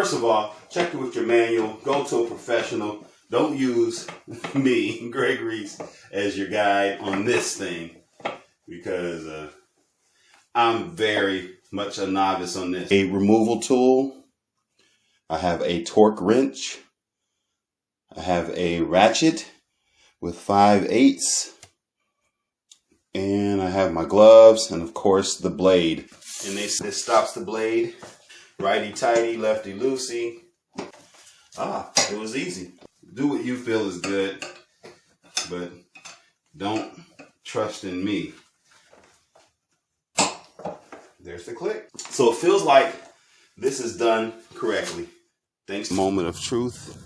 first of all, check it with your manual. Go to a professional. Don't use me, Greg Reese, as your guide on this thing, because I'm very much a novice on this. A removal tool. I have a torque wrench. I have a ratchet with 5/8. And I have my gloves and, of course, the blade. And this stops the blade. Righty-tighty, lefty-loosey. It was easy. Do what you feel is good, but don't trust in me. There's the click. So it feels like this is done correctly. Thanks. Moment of truth.